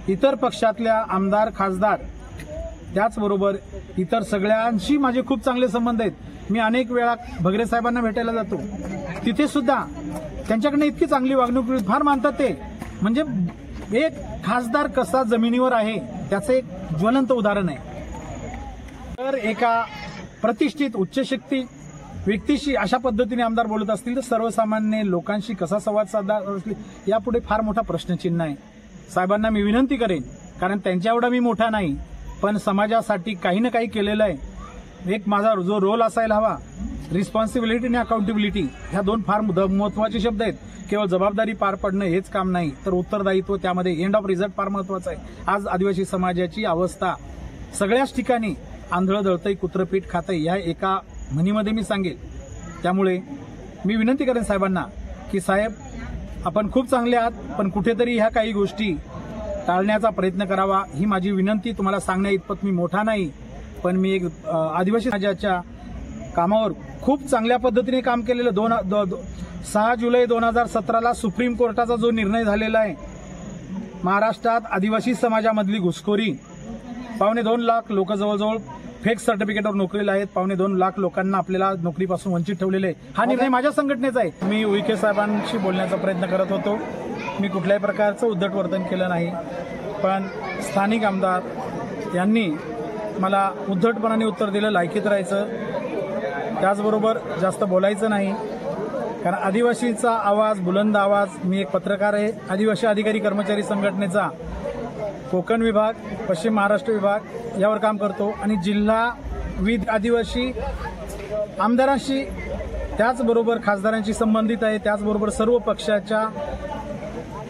इतर पक्षातल्या आमदार खासदार त्याचबरोबर इतर सगळ्यांशी माझे खूप चांगले संबंध आहेत। मी अनेक वेळा भगरे साहेबांना भेटायला जातो, तिथे सुद्धा त्यांच्याकडे इतकी चांगली वागणूक फार मानतात ते। म्हणजे एक खासदार कसा जमिनीवर आहे त्याचं एक ज्वलंत उदाहरण आहे। तर एका प्रतिष्ठित उच्चशिक्षित व्यक्तीशी अशा पद्धतीने आमदार बोलत असतील तर सर्वसामान्य लोकांशी कसा संवाद साधला यापुढे फार मोठा प्रश्नचिन्ह आहे। साहेबांना मी विनंती करेन, कारण त्यांच्या एवढा मी मोठा नाही, पण समाजासाठी काही ना काही केलेलं आहे। एक माझा जो रोल असायला हवा, रिस्पॉन्सिबिलिटी आणि अकाउंटेबिलिटी, ह्या दोन फार महत्वाचे शब्द आहेत। केवळ जबाबदारी पार पडणं हेच काम नाही, तर उत्तरदायित्व, त्यामध्ये एंड ऑफ रिझल्ट फार महत्वाचा आहे। आज आदिवासी समाजाची अवस्था सगळ्याच ठिकाणी आंधळं दळतंय कुत्रपीठ खातंय, या एका म्हणीमध्ये मी सांगेल। त्यामुळे मी विनंती करेन साहेबांना की साहेब, आपण खूप चांगले आहात, पण कुठेतरी ह्या काही गोष्टी टाळण्याचा प्रयत्न करावा, ही माझी विनंती। तुम्हाला सांगण्या इतपत मी मोठा नाही, पण मी एक आदिवासी समाजाच्या कामावर खूप चांगल्या पद्धतीने काम केलेलं। 6 जुलै 2017ला सुप्रीम कोर्टाचा जो निर्णय झालेला आहे, महाराष्ट्रात आदिवासी समाजामधली घुसखोरी, 2.25 लाख लोक जवळजवळ फेक सर्टिफिकेटवर नोकरीला आहेत, 2.25 लाख लोकांना आपल्याला नोकरीपासून वंचित ठेवलेले आहे। हा निर्णय माझ्या संघटनेचा आहे। मी उईके साहेबांशी बोलण्याचा प्रयत्न करत होतो, मी कुठल्याही प्रकारचं उद्धट वर्तन केलं नाही, पण स्थानिक आमदार यांनी मला उद्धटपणाने उत्तर दिलं, लायकीत राहायचं, त्याचबरोबर जास्त बोलायचं नाही, कारण आदिवासीचा आवाज, बुलंद आवाज। मी एक पत्रकार आहे, आदिवासी अधिकारी कर्मचारी संघटनेचा कोकण विभाग, पश्चिम महाराष्ट्र विभाग यावर काम करतो, आणि जिल्हा विविध आदिवासी आमदारांशी त्याचबरोबर खासदारांशी संबंधित आहे। त्याचबरोबर सर्व पक्षाच्या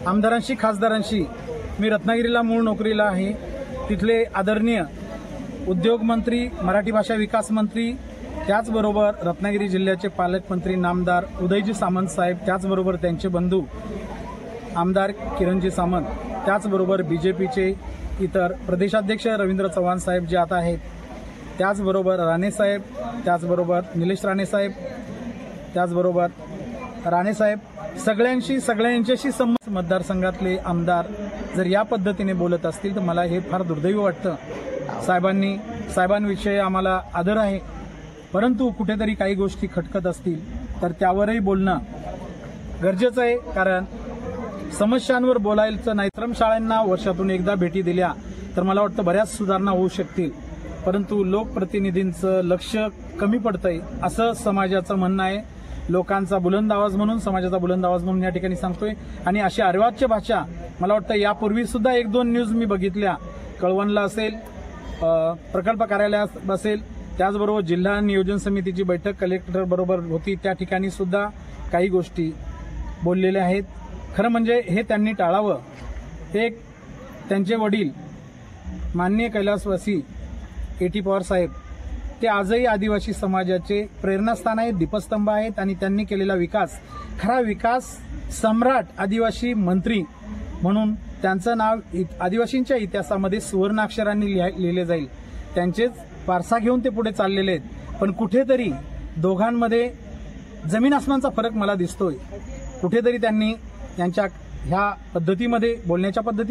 आमदारांशी खासदारांशी मी रत्नागिरीला मूळ नोकरीला आहे। तिथले आदरणीय उद्योग मंत्री, मराठी भाषा विकास मंत्री, त्याचबरोबर रत्नागिरी जिल्ह्याचे पालकमंत्री नामदार उदयजी सामंत साहेब, त्याचबरोबर त्यांचे बंधू आमदार किरणजी सामंत, त्याचबरोबर बीजेपीचे इतर प्रदेशाध्यक्ष रवींद्र चव्हाण साहेब जे आता आहेत, त्याचबरोबर राणे साहेब, त्याचबरोबर निलेश राणे साहेब, त्याचबरोबर राणे साहेब, सगळ्यांच्याशी संबंध। मतदारसंघातले आमदार जर या पद्धतीने बोलत असतील तर मला हे फार दुर्दैवी वाटतं। साहेबांविषयी आम्हाला आदर आहे, परंतु कुठेतरी काही गोष्टी खटकत असतील तर त्यावरही बोलणं गरजेचं आहे, कारण समस्यांवर बोलायचं नाही। शाळांना वर्षातून एकदा भेटी दिल्या तर मला वाटतं बऱ्याच सुधारणा होऊ शकतील, परंतु लोकप्रतिनिधींचं लक्ष कमी पडतंय असं समाजाचं म्हणणं आहे। लोकांचा बुलंद आवाज म्हणून, समाजाचा बुलंद आवाज म्हणून या ठिकाणी सांगतोय। आणि अशी अर्वाच्य भाषा मला वाटतं यापूर्वी सुद्धा 1-2 न्यूज मी बघितल्या, कळवणला असेल, प्रकल्प कार्यालयात असेल, त्याचबरोबर जिल्हा नियोजन समितीची बैठक कलेक्टर बरोबर होती, त्या ठिकाणी सुद्धा काही गोष्टी बोललेल्या आहेत। खरं म्हणजे हे त्यांनी टाळावं। एक त्यांचे वडील माननीय कैलासवासी A.T. पवार साहेब, ते आजही आदिवासी समाजाचे प्रेरणास्थान आहेत, दीपस्तंभ आहेत, आणि त्यांनी केलेला विकास, खरा विकास सम्राट आदिवासी मंत्री म्हणून त्यांचं नाव आदिवासींच्या इतिहासामध्ये सुवर्णाक्षरांनी लिहिले जाईल। त्यांचेच वारसा घेऊन ते पुढे चाललेले आहेत, पण कुठेतरी दोघांमध्ये जमीन आसमानचा फरक मला दिसतोय। कुठेतरी त्यांनी त्यांच्या ह्या पद्धतीमध्ये, बोलण्याच्या पद्धती